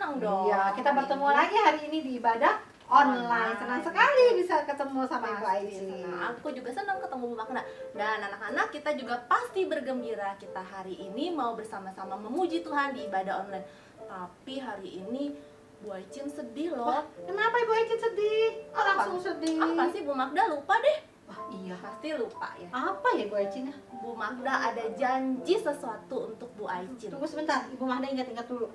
senang dong. Iya, kita bertemu lagi hari ini di ibadah online. Senang sekali bisa ketemu sama Ibu Aici. Senang. Aku juga senang ketemu Bu Makna. Dan anak-anak, kita juga pasti bergembira. Kita hari ini mau bersama-sama memuji Tuhan di ibadah online. Tapi hari ini Bu Aicin sedih loh. Wah, kenapa Ibu Aici sedih? Oh, langsung sedih. Apa sih Bu Magda lupa deh? Wah, iya. Pasti lupa ya. Apa ya Ibu Aici? Bu Magda ada janji sesuatu untuk Bu Aicin. Tunggu sebentar, Ibu Mahda ingat-ingat dulu.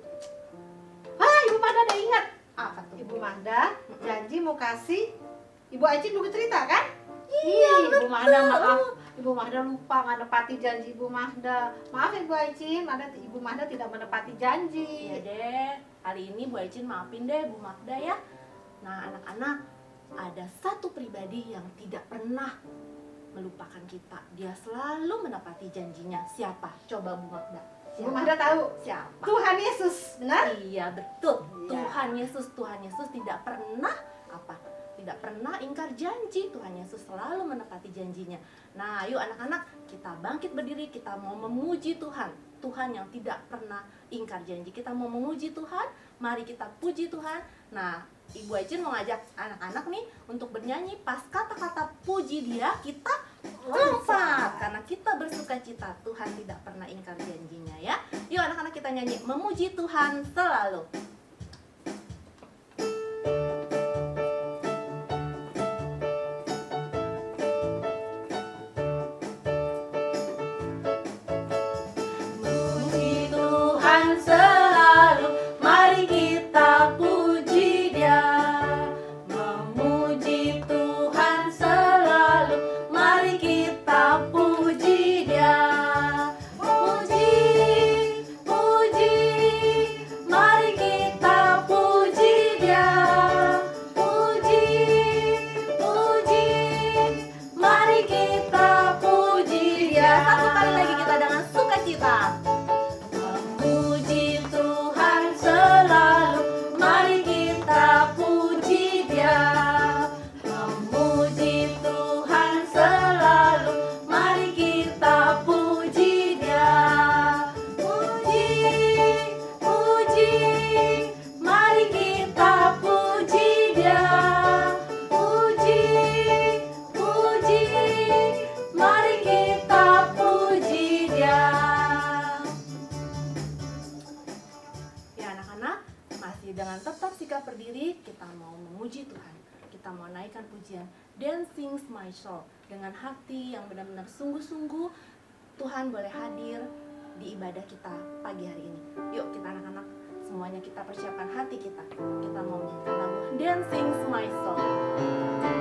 Ah, Ibu Mahda ada ingat. Apa tuh? Ibu Mahda janji mau kasih Ibu Aici dulu cerita kan? Iya, Ibu Mahda maaf. Ibu Mahda lupa menepati janji Ibu Mahda. Maaf Ibu Aici, Ibu Mahda tidak menepati janji. Iya deh, kali ini Bu Aicin maafin deh Bu Magda ya. Nah anak-anak, ada satu pribadi yang tidak pernah melupakan kita. Dia selalu menepati janjinya. Siapa? Coba Bu Magda. Ibu Mahda tahu. Siapa? Tuhan Yesus, benar? Iya betul. Iya. Tuhan Yesus tidak pernah apa? Tidak pernah ingkar janji. Tuhan Yesus selalu menepati janjinya. Nah, yuk anak-anak, kita bangkit berdiri, kita mau memuji Tuhan. Tuhan yang tidak pernah ingkar janji. Kita mau memuji Tuhan. Mari kita puji Tuhan. Nah, Ibu Aicin mau ngajak anak-anak nih untuk bernyanyi. Pas kata-kata puji Dia, kita lompat karena kita bersuka cita. Tuhan tidak pernah ingkar janjinya ya. Yuk anak-anak, kita nyanyi memuji Tuhan selalu. Memuji Tuhan selalu, mari kita puji Dia. Memuji Tuhan selalu, mari kita puji Dia. Puji, puji, mari kita puji Dia. Puji, puji, mari kita puji Dia. Satu kali lagi kita dengan sukacita. Memuji Tuhan selalu, mari kita puji Dia. Memuji Tuhan selalu, mari kita puji Dia. Puji, puji, mari kita puji Dia. Puji, puji, mari kita puji Dia. Ya anak-anak, masih dengan tetap sikap berdiri, kita mau memuji Tuhan. Kita mau naikkan pujian Dancing My Soul dengan hati yang benar-benar sungguh-sungguh. Tuhan boleh hadir di ibadah kita pagi hari ini. Yuk kita anak-anak, semuanya kita persiapkan hati kita. Kita mau menyanyikan lagu Dancing My Soul. Amen.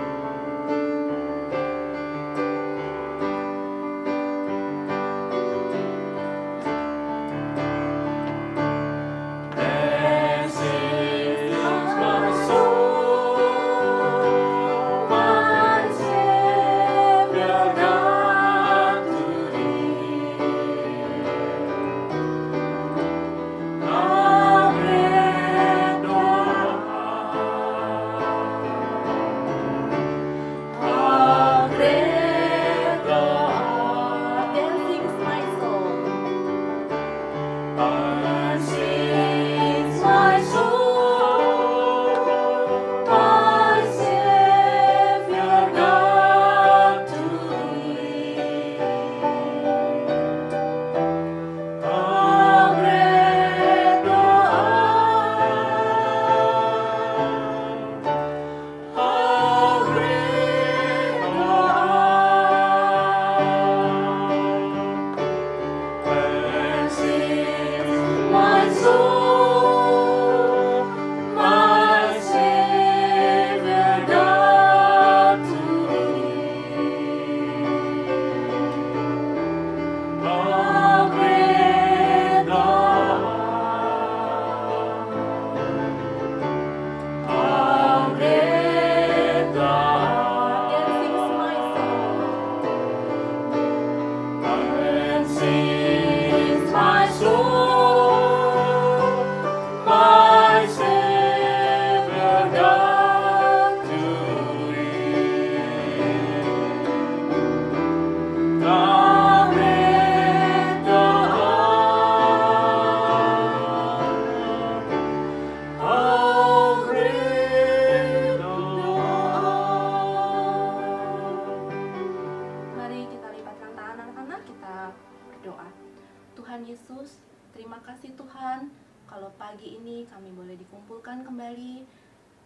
dikumpulkan kembali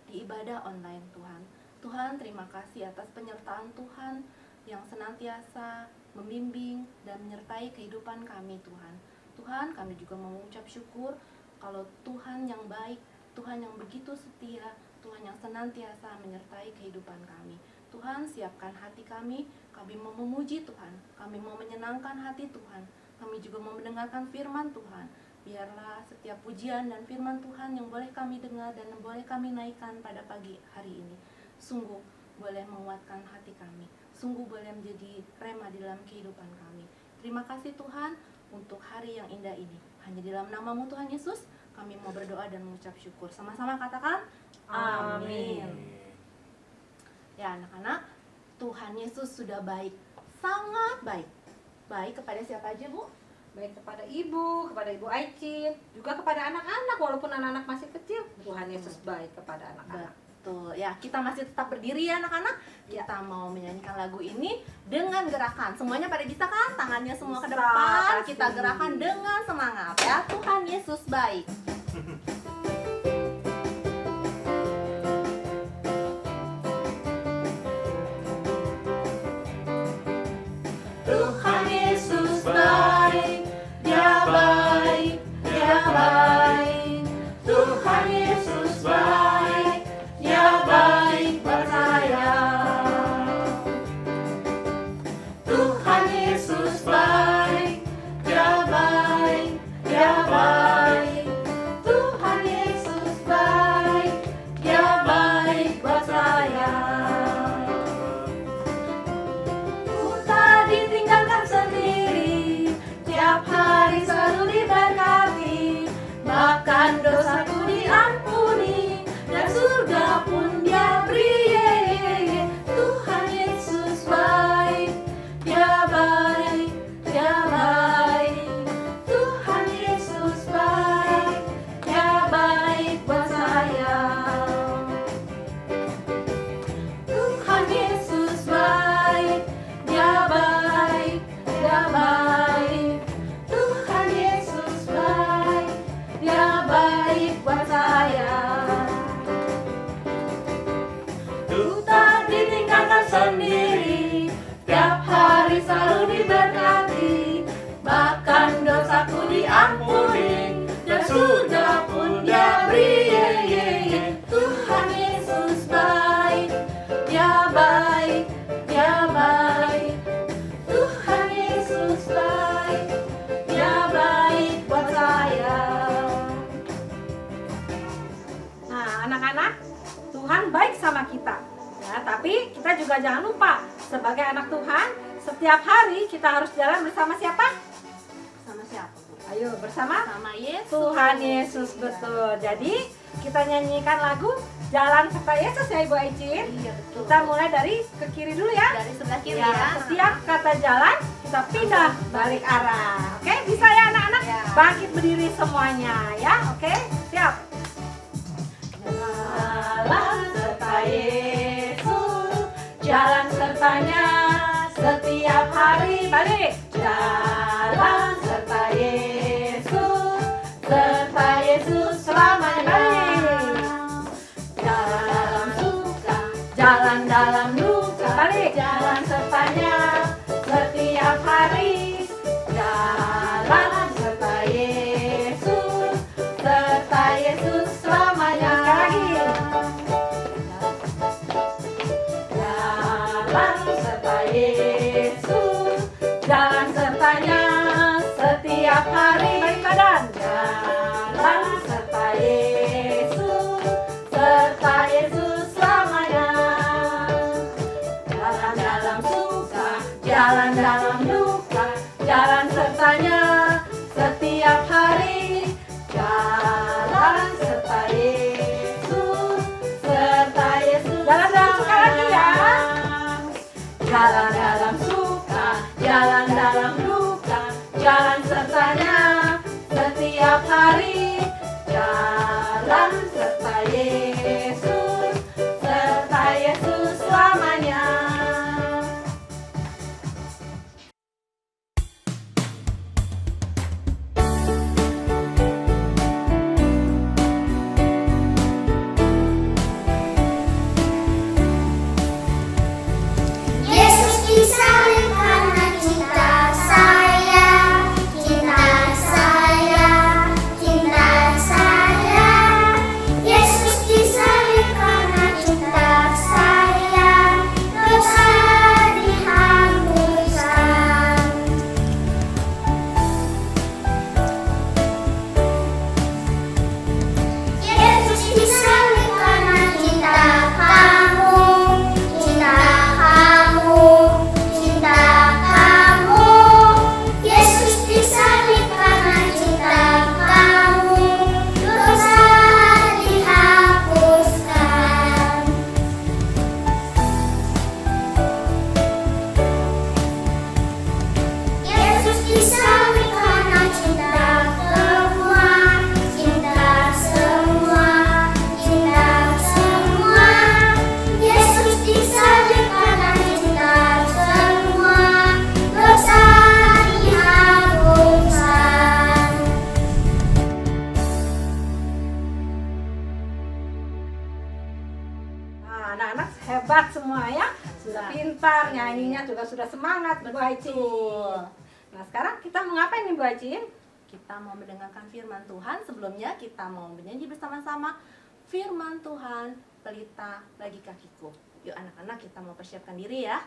di ibadah online Tuhan. Tuhan, terima kasih atas penyertaan Tuhan yang senantiasa membimbing dan menyertai kehidupan kami Tuhan. Tuhan, kami juga mengucap syukur kalau Tuhan yang baik, Tuhan yang begitu setia, Tuhan yang senantiasa menyertai kehidupan kami. Tuhan, siapkan hati kami mau memuji Tuhan, kami mau menyenangkan hati Tuhan, kami juga mau mendengarkan firman Tuhan. Biarlah setiap pujian dan firman Tuhan yang boleh kami dengar dan yang boleh kami naikkan pada pagi hari ini, sungguh boleh menguatkan hati kami, sungguh boleh menjadi rema di dalam kehidupan kami. Terima kasih Tuhan untuk hari yang indah ini. Hanya di dalam nama-Mu Tuhan Yesus, kami mau berdoa dan mengucap syukur. Sama-sama katakan, amin. Ya anak-anak, Tuhan Yesus sudah baik, sangat baik. Baik kepada siapa aja, Bu? Baik kepada ibu Aicin, juga kepada anak-anak, walaupun anak-anak masih kecil, Tuhan Yesus baik kepada anak-anak. Betul, ya kita masih tetap berdiri ya anak-anak. Kita mau menyanyikan lagu ini dengan gerakan. Semuanya pada bisa kan? Tangannya semua ke Bisa, depan. pasti. Kita gerakan dengan semangat ya. Tuhan Yesus baik. Tuhan Yesus baik, Dia baik, Dia baik. Tuhan Yesus baik, Dia baik buat saya. Tuhan Yesus baik, Dia baik, Dia baik. Tuhan Yesus baik, Dia baik buat saya. Ditinggalkan sendiri, tiap hari selalu diberkati, bahkan dosaku diampuni, dan surga pun Dia beri. Tuhan Yesus baik, Dia baik, Dia baik. Tuhan Yesus baik, Dia baik buat saya. Tuhan Yesus baik, Dia baik, Dia baik. Tuhan Yesus baik, Dia baik buat saya. Ku tak ditinggalkan sendiri, tiap hari selalu diberkati, bahkan dosaku diampuni, dan surga pun Dia beri. Tuhan Yesus baik, Dia baik, Dia baik. Tuhan Yesus baik, Dia baik buat saya. Nah, anak-anak, Tuhan baik sama kita. Ya, tapi kita juga jangan lupa, sebagai anak Tuhan, setiap hari kita harus jalan bersama siapa? Sama siapa, Bu? Ayo, bersama Sama Yesus. Tuhan Yesus, betul. Jadi, kita nyanyikan lagu Jalan Serta Yesus ya Ibu Aicin. Iya, betul. Kita mulai dari ke kiri dulu ya. Dari sebelah kiri Ya, ya. setiap kata jalan kita pindah balik arah. Oke, bisa ya anak-anak? Ya. Bangkit berdiri semuanya ya. Oke, siap. Jalan serta Yesus, jalan sertanya setiap hari. Balik. Jalan serta Yesus, serta Yesus selamanya. Balik. Jalan suka, jalan dalam duka. Balik. Jalan sertanya setiap hari. Jalan serta Yesus, serta Yesus selamanya. Sekali lagi. Jalan serta Yesus, jalan sertanya anak-anak hebat semua ya. Sudah Nah. pintar, nyanyinya juga sudah semangat Bu Haji. Betul. Nah sekarang kita mau ngapain nih Bu Haji? Kita mau mendengarkan firman Tuhan. Sebelumnya kita mau bernyanyi bersama-sama firman Tuhan, pelita bagi kakiku. Yuk anak-anak, kita mau persiapkan diri ya.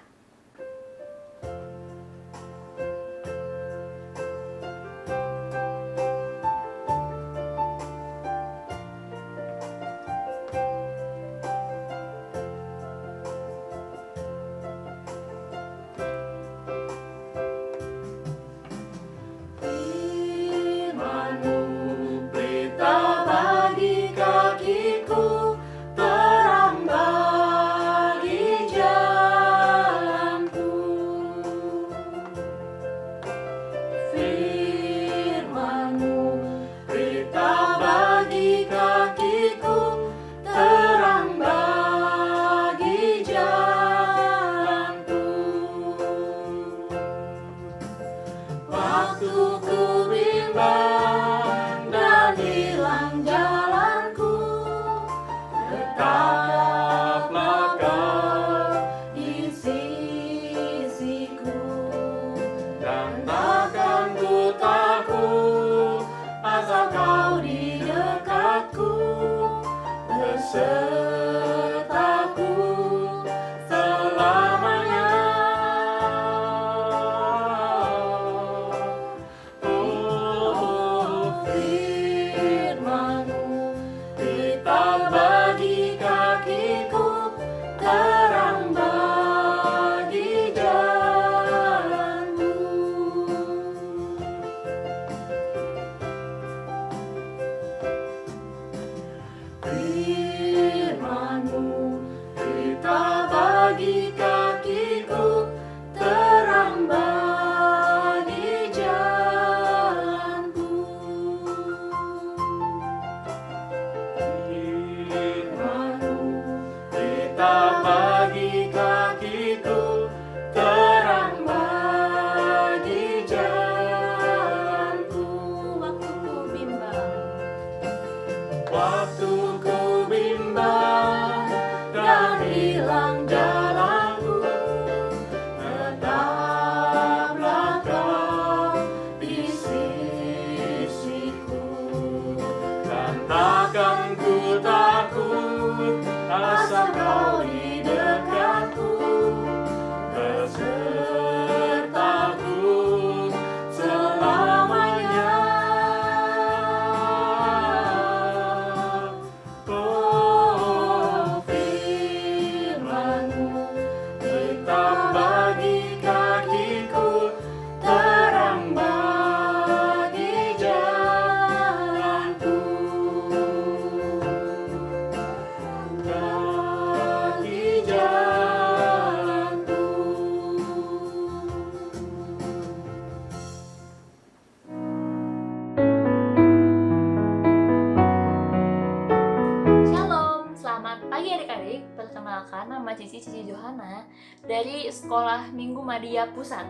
Nama Cici Johana dari Sekolah Minggu Madia Pusat.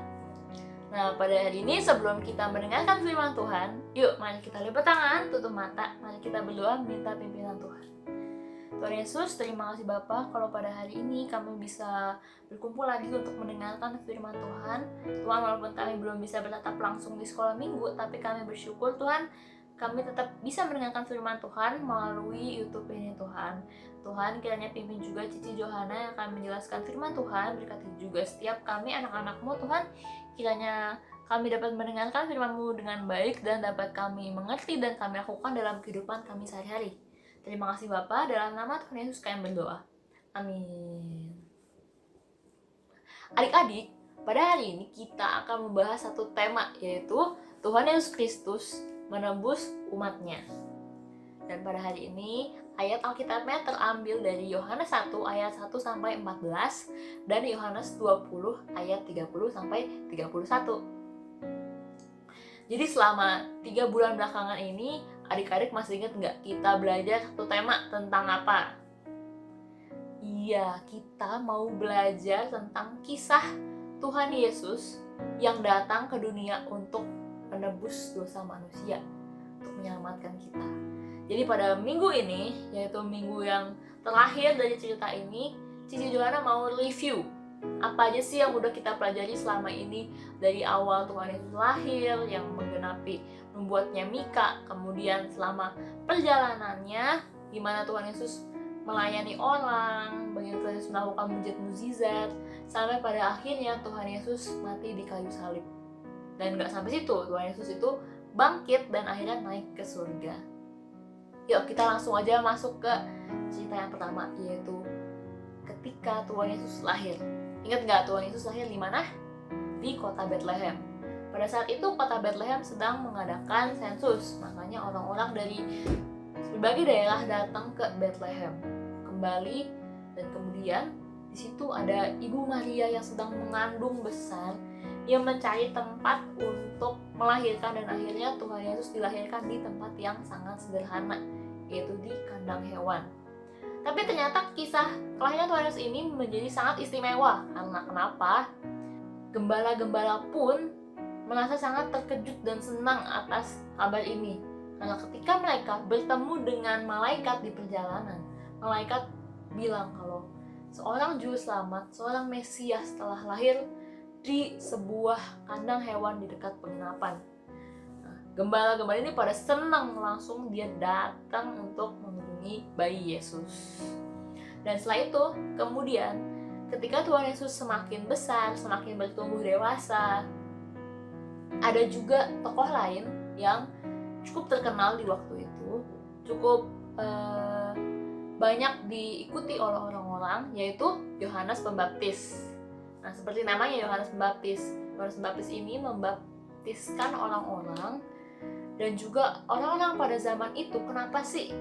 Nah, pada hari ini sebelum kita mendengarkan firman Tuhan, yuk mari kita lipat tangan, tutup mata, mari kita berdoa minta pimpinan Tuhan. Tuhan Yesus, terima kasih Bapa kalau pada hari ini kami bisa berkumpul lagi untuk mendengarkan firman Tuhan. Tuhan, walaupun kami belum bisa bertatap langsung di sekolah minggu, tapi kami bersyukur Tuhan, kami tetap bisa mendengarkan firman Tuhan melalui YouTube ini Tuhan. Tuhan, kiranya pimpin juga Cici Johana yang akan menjelaskan firman Tuhan. Berkati juga setiap kami anak-anak-Mu Tuhan. Kiranya kami dapat mendengarkan firman-Mu dengan baik dan dapat kami mengerti dan kami lakukan dalam kehidupan kami sehari-hari. Terima kasih Bapa, dalam nama Tuhan Yesus kami berdoa. Amin. Adik-adik, pada hari ini kita akan membahas satu tema, yaitu Tuhan Yesus Kristus menebus umatnya. Dan pada hari ini ayat Alkitabnya terambil dari Yohanes 1 ayat 1 sampai 14 dan Yohanes 20 ayat 30 sampai 31. Jadi selama 3 bulan belakangan ini, adik-adik masih ingat nggak kita belajar satu tema tentang apa? Iya, kita mau belajar tentang kisah Tuhan Yesus yang datang ke dunia untuk menebus dosa manusia, untuk menyelamatkan kita. Jadi pada minggu ini, yaitu minggu yang terakhir dari cerita ini, Cici Johanna mau review apa aja sih yang udah kita pelajari selama ini dari awal Tuhan Yesus lahir yang menggenapi membuatnya Mika, kemudian selama perjalanannya gimana Tuhan Yesus melayani orang, bagaimana Tuhan Yesus melakukan mujizat-mujizat, sampai pada akhirnya Tuhan Yesus mati di kayu salib. Dan nggak sampai situ, Tuhan Yesus itu bangkit dan akhirnya naik ke surga. Yuk kita langsung aja masuk ke cerita yang pertama, yaitu ketika Tuhan Yesus lahir. Ingat nggak Tuhan Yesus lahir di mana? Di kota Bethlehem. Pada saat itu kota Bethlehem sedang mengadakan sensus, makanya orang-orang dari berbagai daerah datang ke Bethlehem kembali, dan kemudian di situ ada Ibu Maria yang sedang mengandung besar, yang mencari tempat untuk melahirkan, dan akhirnya Tuhan Yesus dilahirkan di tempat yang sangat sederhana, yaitu di kandang hewan. Tapi ternyata kisah kelahiran Tuhan Yesus ini menjadi sangat istimewa. Karena kenapa? Gembala-gembala pun merasa sangat terkejut dan senang atas kabar ini. Karena ketika mereka bertemu dengan malaikat di perjalanan, malaikat bilang kalau seorang juru selamat, seorang Mesias telah lahir di sebuah kandang hewan di dekat penginapan. Gembala-gembala ini pada senang, langsung dia datang untuk mengunjungi bayi Yesus. Dan setelah itu, kemudian ketika Tuhan Yesus semakin besar, semakin bertumbuh dewasa, ada juga tokoh lain yang cukup terkenal di waktu itu, cukup banyak diikuti oleh orang-orang, yaitu Yohanes Pembaptis. Nah, seperti namanya Yohanes Pembaptis. Yohanes Pembaptis ini membaptiskan orang-orang. Dan juga orang-orang pada zaman itu, kenapa sih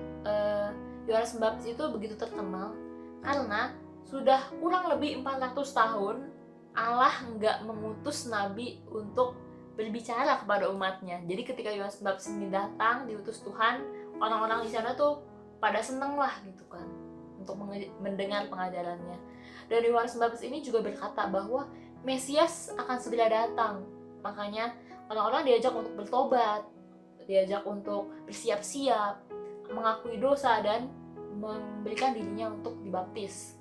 Yohanes Pembaptis itu begitu terkenal? Karena sudah kurang lebih 400 tahun Allah nggak mengutus nabi untuk berbicara kepada umatnya. Jadi ketika Yohanes Pembaptis ini datang, diutus Tuhan, orang-orang di sana tuh pada seneng lah gitu kan untuk mendengar pengajarannya. Dan Yohanes Pembaptis ini juga berkata bahwa Mesias akan segera datang. Makanya orang-orang diajak untuk bertobat, diajak untuk bersiap-siap, mengakui dosa, dan memberikan dirinya untuk dibaptis.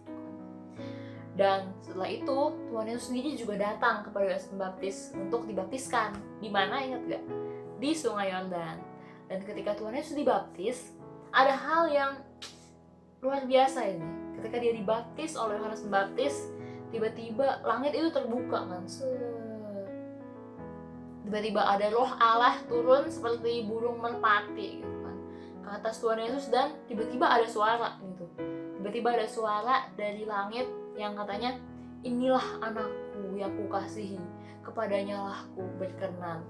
Dan setelah itu Tuhan Yesus sendiri juga datang kepada Yohanes Pembaptis untuk dibaptiskan. Di mana, ingat gak? Di Sungai Yordan. Dan ketika Tuhan Yesus dibaptis, ada hal yang luar biasa ini. Ketika dia dibaptis oleh Yohanes Pembaptis, tiba-tiba langit itu terbuka kan. Tiba-tiba ada roh Allah turun seperti burung merpati gitu kan ke atas Tuhan Yesus, dan tiba-tiba ada suara gitu. Tiba-tiba ada suara dari langit yang katanya, inilah anakku yang kukasihi, kepadanya lah ku berkenan.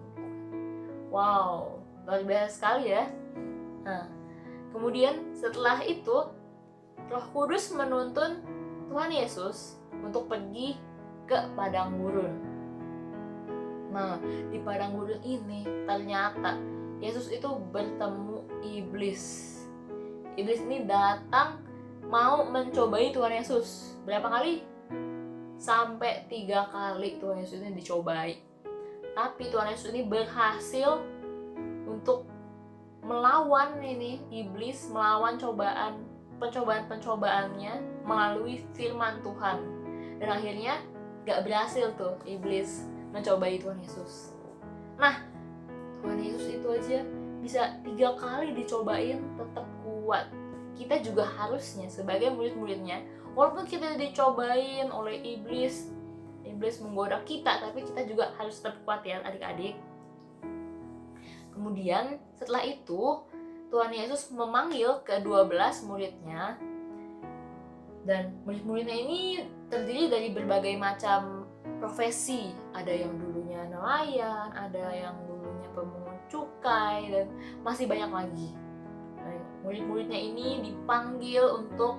Wow, luar biasa sekali ya. Nah, kemudian setelah itu Roh Kudus menuntun Tuhan Yesus untuk pergi ke padang gurun. Nah, di padang gurun ini ternyata Yesus itu bertemu iblis. Iblis ini datang mau mencobai Tuhan Yesus. Berapa kali? Sampai 3 kali Tuhan Yesus ini dicobai. Tapi Tuhan Yesus ini berhasil untuk melawan ini iblis, melawan pencobaan-pencobaannya melalui firman Tuhan. Dan akhirnya gak berhasil tuh iblis mencobai Tuhan Yesus. Nah, Tuhan Yesus itu aja bisa 3 kali dicobain tetap kuat. Kita juga harusnya sebagai murid-muridnya, walaupun kita dicobain oleh iblis menggoda kita, tapi kita juga harus tetap kuat ya adik-adik. Kemudian setelah itu Tuhan Yesus memanggil ke-12 muridnya, dan murid-muridnya ini terdiri dari berbagai macam profesi. Ada yang dulunya nelayan, ada yang dulunya pemungut cukai, dan masih banyak lagi. Nah, murid-muridnya ini dipanggil untuk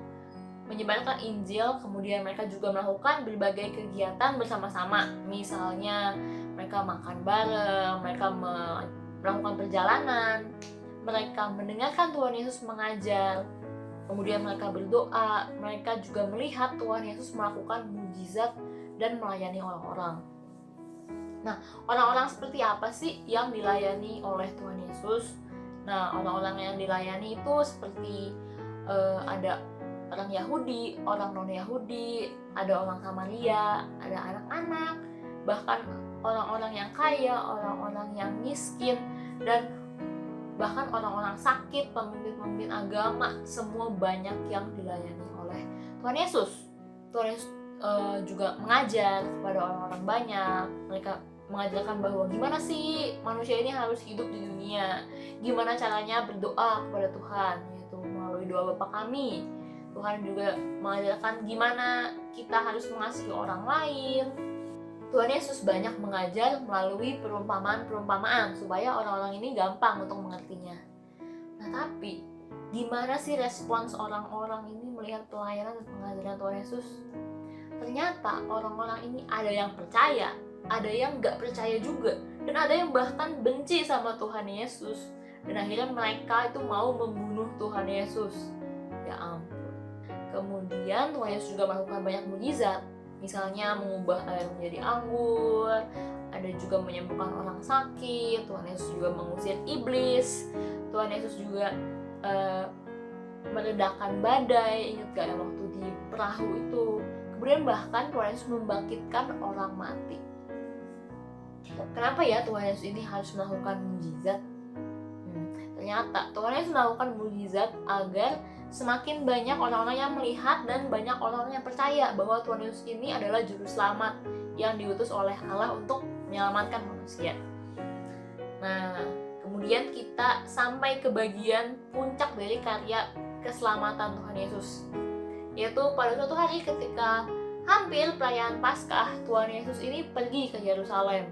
menyebarkan Injil, kemudian mereka juga melakukan berbagai kegiatan bersama-sama. Misalnya mereka makan bareng, mereka melakukan perjalanan, mereka mendengarkan Tuhan Yesus mengajar, kemudian mereka berdoa, mereka juga melihat Tuhan Yesus melakukan mujizat dan melayani orang-orang. Nah, orang-orang seperti apa sih yang dilayani oleh Tuhan Yesus? Nah, orang-orang yang dilayani itu seperti ada orang Yahudi, orang non-Yahudi, ada orang Samaria, ada anak-anak, bahkan orang-orang yang kaya, orang-orang yang miskin, dan bahkan orang-orang sakit, pemimpin-pemimpin agama, semua banyak yang dilayani oleh Tuhan Yesus. Tuhan Yesus juga mengajar kepada orang-orang banyak. Mereka mengajarkan bahwa gimana sih manusia ini harus hidup di dunia, gimana caranya berdoa kepada Tuhan, yaitu melalui doa Bapa kami. Tuhan juga mengajarkan gimana kita harus mengasihi orang lain. Tuhan Yesus banyak mengajar melalui perumpamaan-perumpamaan supaya orang-orang ini gampang untuk mengertinya. Nah, tapi gimana sih respons orang-orang ini melihat pelayanan dan pengajaran Tuhan Yesus? Ternyata orang-orang ini ada yang percaya, ada yang nggak percaya juga, dan ada yang bahkan benci sama Tuhan Yesus. Dan akhirnya mereka itu mau membunuh Tuhan Yesus. Ya ampun. Kemudian Tuhan Yesus juga melakukan banyak mukjizat. Misalnya mengubah air menjadi anggur, ada juga menyembuhkan orang sakit, Tuhan Yesus juga mengusir iblis, Tuhan Yesus juga meredakan badai, ingat gak yang waktu di perahu itu. Kemudian bahkan Tuhan Yesus membangkitkan orang mati. Kenapa ya Tuhan Yesus ini harus melakukan mukjizat? Ternyata Tuhan Yesus melakukan mukjizat agar semakin banyak orang-orang yang melihat dan banyak orang-orang yang percaya bahwa Tuhan Yesus ini adalah juru selamat yang diutus oleh Allah untuk menyelamatkan manusia. Nah, kemudian kita sampai ke bagian puncak dari karya keselamatan Tuhan Yesus, yaitu pada suatu hari ketika hampir perayaan Paskah, Tuhan Yesus ini pergi ke Yerusalem,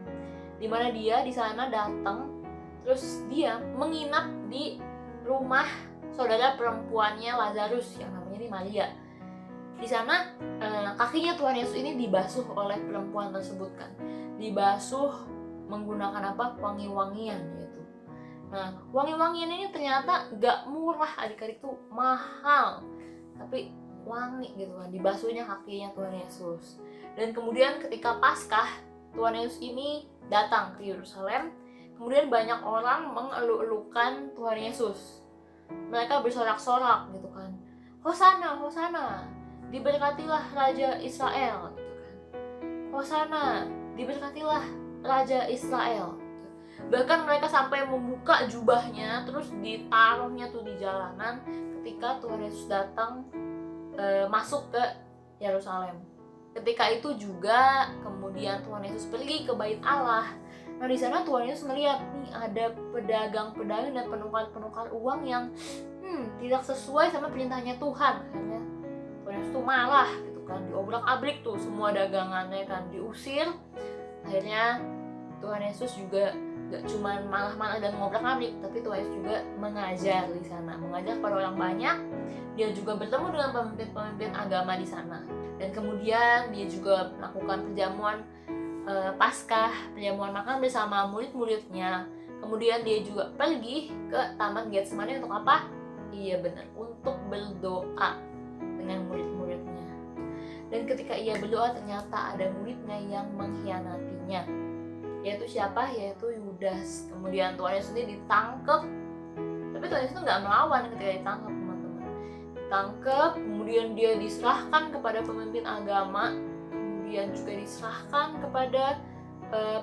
di mana dia di sana datang, terus dia menginap di rumah saudara perempuannya Lazarus yang namanya ini Maria. Di sana kakinya Tuhan Yesus ini dibasuh oleh perempuan tersebut kan. Dibasuh menggunakan apa? Wangi-wangian gitu. Nah, wangi-wangian ini ternyata gak murah adik-adik, tuh mahal. Tapi wangi gitu kan, dibasuhnya kakinya Tuhan Yesus. Dan kemudian ketika Paskah, Tuhan Yesus ini datang ke Yerusalem. Kemudian banyak orang mengeluh-elukan Tuhan Yesus. Mereka bersorak-sorak gitu kan, Hosana, Hosana, diberkatilah Raja Israel gitu kan. Hosana, diberkatilah Raja Israel. Bahkan mereka sampai membuka jubahnya, terus ditaruhnya tuh di jalanan ketika Tuhan Yesus datang masuk ke Yerusalem. Ketika itu juga kemudian Tuhan Yesus pergi ke Bait Allah. Nah, di sana Tuhan Yesus melihat nih ada pedagang-pedagang dan penukar-penukar uang yang tidak sesuai sama perintahnya Tuhan. Akhirnya Tuhan Yesus tuh marah gitu kan, diobrak-abrik tuh semua dagangannya kan, diusir. Akhirnya Tuhan Yesus juga gak cuma marah-marah dan ngobrak-abrik, tapi Tuhan Yesus juga mengajar di sana, mengajar pada orang banyak. Dia juga bertemu dengan pemimpin-pemimpin agama di sana. Dan kemudian dia juga melakukan perjamuan Paskah, perjamuan makan bersama murid-muridnya. Kemudian dia juga pergi ke Taman Getsemani untuk apa? Iya benar, untuk berdoa dengan murid-muridnya. Dan ketika ia berdoa ternyata ada muridnya yang mengkhianatinya. Yaitu siapa? Yaitu Yudas. Kemudian Tuhan Yesus ini ditangkap. Tapi Tuhan Yesus nggak melawan ketika ditangkap, teman-teman. Ditangkap, kemudian dia diserahkan kepada pemimpin agama. Kemudian juga diserahkan kepada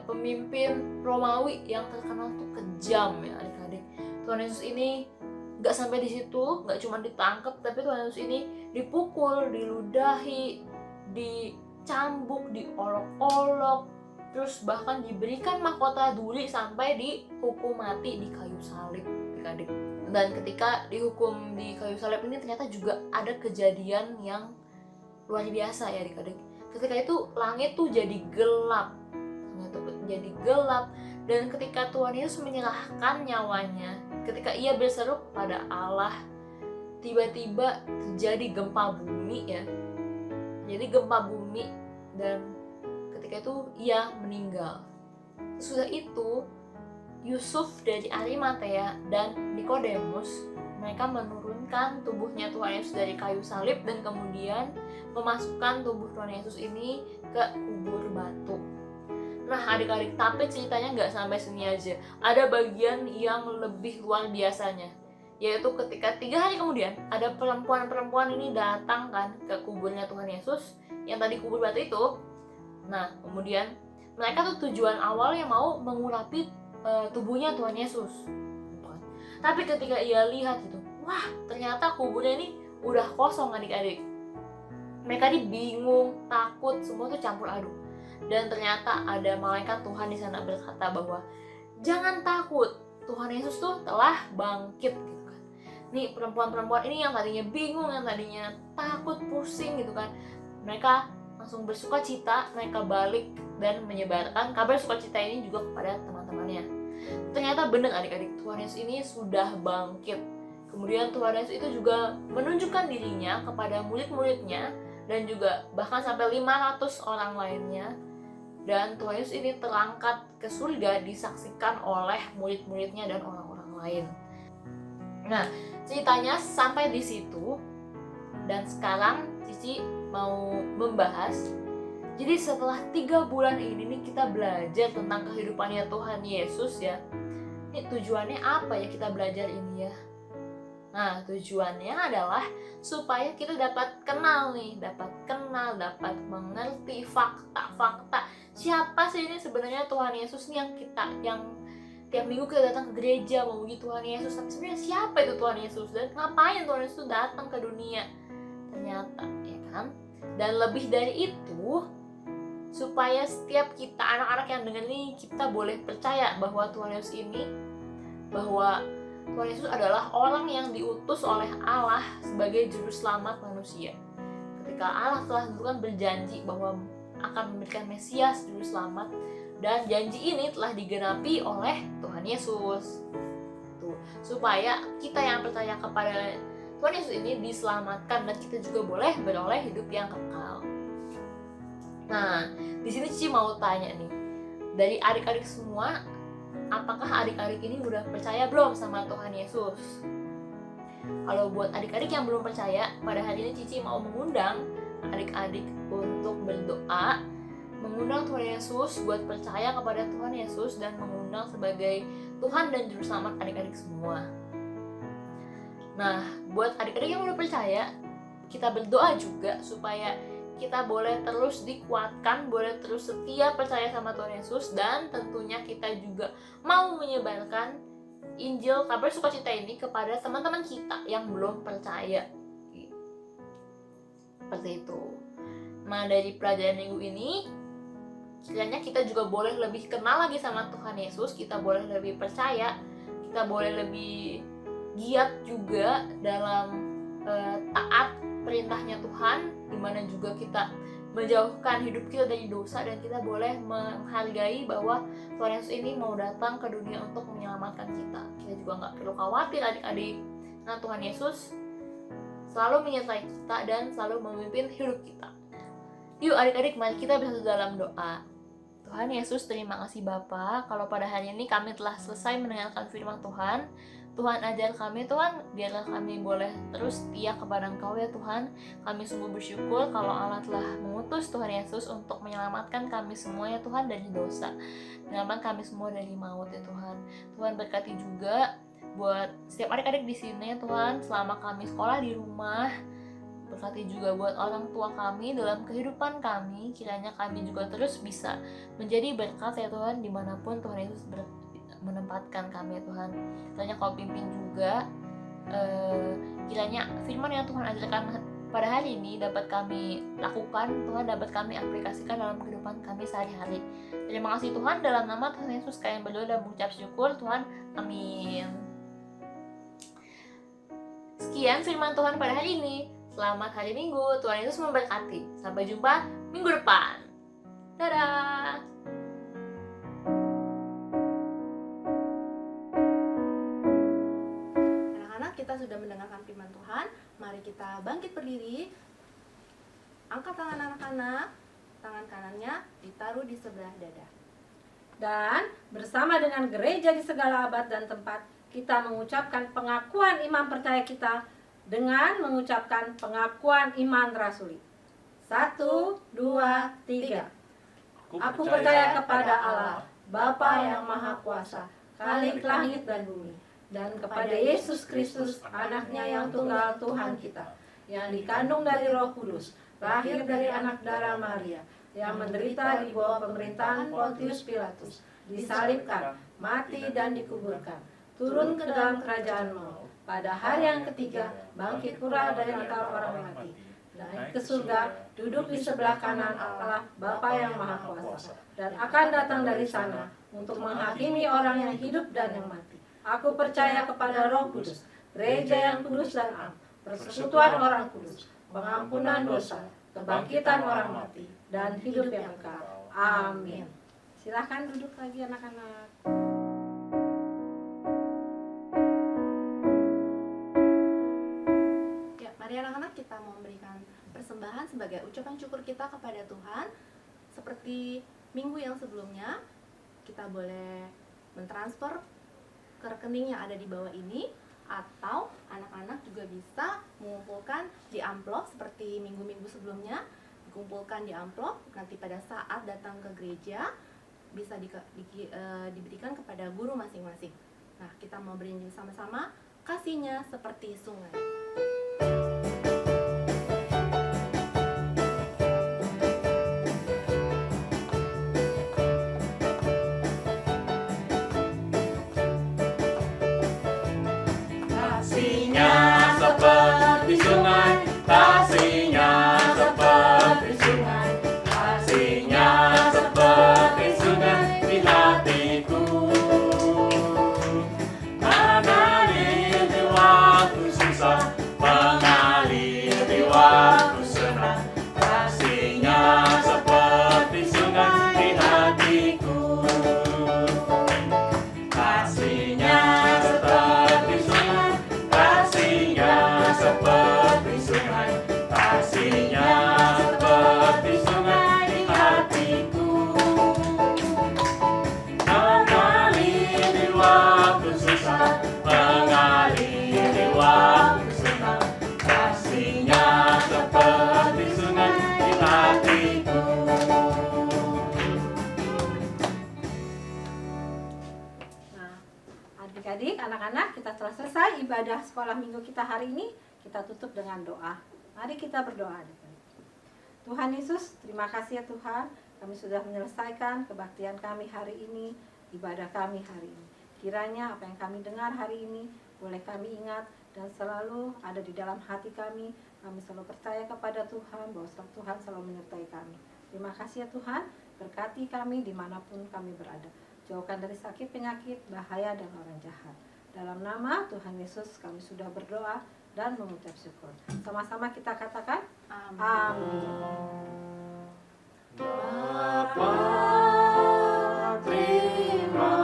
pemimpin Romawi yang terkenal tuh kejam ya adik-adik. Tuhan Yesus ini nggak sampai di situ, nggak cuma ditangkap, tapi Tuhan Yesus ini dipukul, diludahi, dicambuk, diolok-olok, terus bahkan diberikan mahkota duri sampai dihukum mati di kayu salib adik-adik. Dan ketika dihukum di kayu salib ini ternyata juga ada kejadian yang luar biasa ya adik-adik. Ketika itu langit tuh jadi gelap, dan ketika Tuhan Yesus menyerahkan nyawanya, ketika ia berseru pada Allah, tiba-tiba terjadi gempa bumi ya. Jadi gempa bumi, dan ketika itu ia meninggal. Sesudah itu Yusuf dari Arimatea dan Nikodemus, mereka menurunkan tubuhnya Tuhan Yesus dari kayu salib dan kemudian memasukkan tubuh Tuhan Yesus ini ke kubur batu. Nah adik-adik, tapi ceritanya nggak sampai sini aja. Ada bagian yang lebih luar biasanya, yaitu ketika 3 hari kemudian ada perempuan-perempuan ini datang kan ke kuburnya Tuhan Yesus yang tadi kubur batu itu. Nah, kemudian mereka tuh tujuan awalnya mau mengurapi tubuhnya Tuhan Yesus. Tapi ketika ia lihat itu, wah ternyata kuburnya ini udah kosong adik-adik. Mereka ini bingung, takut, semua tuh campur aduk. Dan ternyata ada malaikat Tuhan di sana berkata bahwa jangan takut, Tuhan Yesus tuh telah bangkit gitu kan. Nih perempuan-perempuan ini yang tadinya bingung, yang tadinya takut, pusing gitu kan, mereka langsung bersuka cita, mereka balik dan menyebarkan kabar sukacita ini juga kepada teman-temannya. Ternyata benar adik-adik, Tuhan Yesus ini sudah bangkit. Kemudian Tuhan Yesus itu juga menunjukkan dirinya kepada murid-muridnya dan juga bahkan sampai 500 orang lainnya. Dan Tuhan Yesus ini terangkat ke surga disaksikan oleh murid-muridnya dan orang-orang lain. Nah, ceritanya sampai di situ. Dan sekarang Cici mau membahas. Jadi setelah 3 bulan ini nih kita belajar tentang kehidupannya Tuhan Yesus ya. Ini tujuannya apa ya kita belajar ini ya? Nah, tujuannya adalah supaya kita dapat kenal, dapat mengerti fakta-fakta. Siapa sih ini sebenarnya Tuhan Yesus nih yang tiap minggu kita datang ke gereja memuji Tuhan Yesus. Tapi sebenarnya siapa itu Tuhan Yesus dan ngapain Tuhan Yesus itu datang ke dunia? Ternyata, ya kan? Dan lebih dari itu, supaya setiap kita anak-anak yang dengar ini kita boleh percaya bahwa Tuhan Yesus ini, bahwa Tuhan Yesus adalah orang yang diutus oleh Allah sebagai juru selamat manusia. Ketika Allah telah duluan berjanji bahwa akan memberikan Mesias juru selamat, dan janji ini telah digenapi oleh Tuhan Yesus. Tuh, supaya kita yang percaya kepada Tuhan Yesus ini diselamatkan dan kita juga boleh beroleh hidup yang kekal. Nah, di sini Cici mau tanya nih, dari adik-adik semua, apakah adik-adik ini udah percaya belum sama Tuhan Yesus? Kalau buat adik-adik yang belum percaya, pada hari ini Cici mau mengundang adik-adik untuk berdoa, mengundang Tuhan Yesus buat percaya kepada Tuhan Yesus dan mengundang sebagai Tuhan dan Juru Selamat adik-adik semua. Nah, buat adik-adik yang udah percaya, kita berdoa juga supaya kita boleh terus dikuatkan, boleh terus setia percaya sama Tuhan Yesus, dan tentunya kita juga mau menyebarkan Injil kabar sukacita ini kepada teman-teman kita yang belum percaya. Seperti itu. Nah, dari pelajaran minggu ini, kiranya kita juga boleh lebih kenal lagi sama Tuhan Yesus, kita boleh lebih percaya, kita boleh lebih giat juga dalam taat perintahnya Tuhan, dimana juga kita menjauhkan hidup kita dari dosa, dan kita boleh menghargai bahwa Tuhan Yesus ini mau datang ke dunia untuk menyelamatkan kita. Kita juga nggak perlu khawatir adik-adik, nah Tuhan Yesus selalu menyertai kita dan selalu memimpin hidup kita. Yuk adik-adik, mari kita bersatu dalam doa. Tuhan Yesus, terima kasih Bapa, kalau pada hari ini kami telah selesai mendengarkan firman Tuhan. Tuhan ajar kami Tuhan, biarlah kami boleh terus setia kepada Engkau ya Tuhan. Kami sungguh bersyukur kalau Allah telah mengutus Tuhan Yesus untuk menyelamatkan kami semua ya Tuhan dari dosa, menyelamatkan kami semua dari maut ya Tuhan. Tuhan berkati juga buat setiap adik-adik di sini ya Tuhan, selama kami sekolah di rumah. Berkati juga buat orang tua kami dalam kehidupan kami, kiranya kami juga terus bisa menjadi berkat ya Tuhan dimanapun Tuhan Yesus menempatkan kami ya Tuhan. Kiranya Kau pimpin juga, kiranya firman yang Tuhan ajarkan pada hari ini dapat kami lakukan Tuhan, dapat kami aplikasikan dalam kehidupan kami sehari-hari. Terima kasih Tuhan, dalam nama Tuhan Yesus kami berdoa dan mengucap syukur Tuhan, amin. Sekian firman Tuhan pada hari ini. Selamat hari Minggu, Tuhan Yesus memberkati. Sampai jumpa minggu depan. Dadah. Kita sudah mendengarkan firman Tuhan, mari kita bangkit berdiri, angkat tangan anak-anak, tangan kanannya ditaruh di sebelah dada. Dan bersama dengan gereja di segala abad dan tempat, kita mengucapkan pengakuan iman percaya kita dengan mengucapkan pengakuan iman rasuli. 1, 2, 3. Aku percaya kepada Allah, Bapa yang Maha Kuasa, Khalik langit dan bumi, dan kepada Yesus Kristus, anaknya yang tunggal Tuhan kita, yang dikandung dari Roh Kudus, lahir dari anak darah Maria, yang menderita di bawah pemerintahan Pontius Pilatus, disalibkan, mati dan dikuburkan, turun ke dalam kerajaan maut, pada hari yang ketiga bangkit pula dari antara orang mati, naik ke surga, duduk di sebelah kanan Allah Bapa yang Maha Kuasa, dan akan datang dari sana untuk menghakimi orang yang hidup dan yang mati. Aku percaya kepada Roh Kudus, gereja yang kudus dan am, persekutuan orang kudus, pengampunan dosa, kebangkitan orang mati, dan hidup yang kekal. Amin. Silahkan duduk lagi anak-anak. Ya, mari anak-anak kita mau memberikan persembahan sebagai ucapan syukur kita kepada Tuhan. Seperti minggu yang sebelumnya, kita boleh mentransfer ke rekening yang ada di bawah ini, atau anak-anak juga bisa mengumpulkan di amplop seperti minggu-minggu sebelumnya, dikumpulkan di amplop, nanti pada saat datang ke gereja bisa diberikan kepada guru masing-masing. Nah, kita mau bernyanyi sama-sama, kasihnya seperti sungai. Seperti sungai, kasihnya seperti sungai, kasihnya seperti sungai di hatiku. Mengalir di waktu susah, mengalir di waktu senang, kasihnya seperti sungai di hatiku. Kasihnya seperti sungai, kasihnya seperti sungai, kasihnya seperti sungai di hatiku. Mengalir di waktu susah, mengalir di waktu senang, kasihnya seperti sungai di hatiku. Nah, adik-adik, anak-anak, kita telah selesai ibadah sekolah minggu kita hari ini. Kita tutup dengan doa. Mari kita berdoa, adik-adik. Tuhan Yesus, terima kasih ya Tuhan, kami sudah menyelesaikan kebaktian kami hari ini, ibadah kami hari ini. Kiranya apa yang kami dengar hari ini boleh kami ingat dan selalu ada di dalam hati kami. Kami selalu percaya kepada Tuhan bahwa Tuhan selalu menyertai kami. Terima kasih ya Tuhan, berkati kami dimanapun kami berada. Jauhkan dari sakit, penyakit, bahaya, dan orang jahat. Dalam nama Tuhan Yesus kami sudah berdoa dan mengucap syukur. Sama-sama kita katakan, Amin. Bapa, terima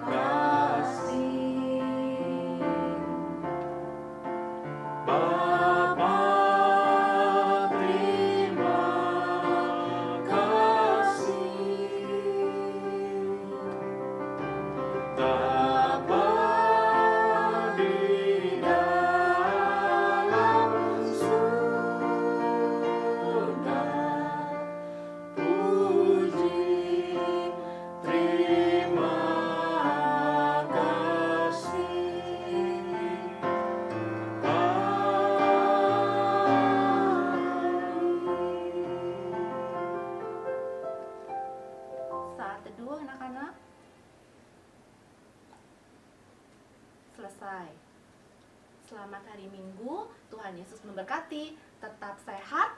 kasih. Bapa, terima kasih. Dapat di dalam surga, puji terima kasih. Saat teduh anak-anak selesai. Selamat hari Minggu, Tuhan Yesus memberkati, tetap sehat,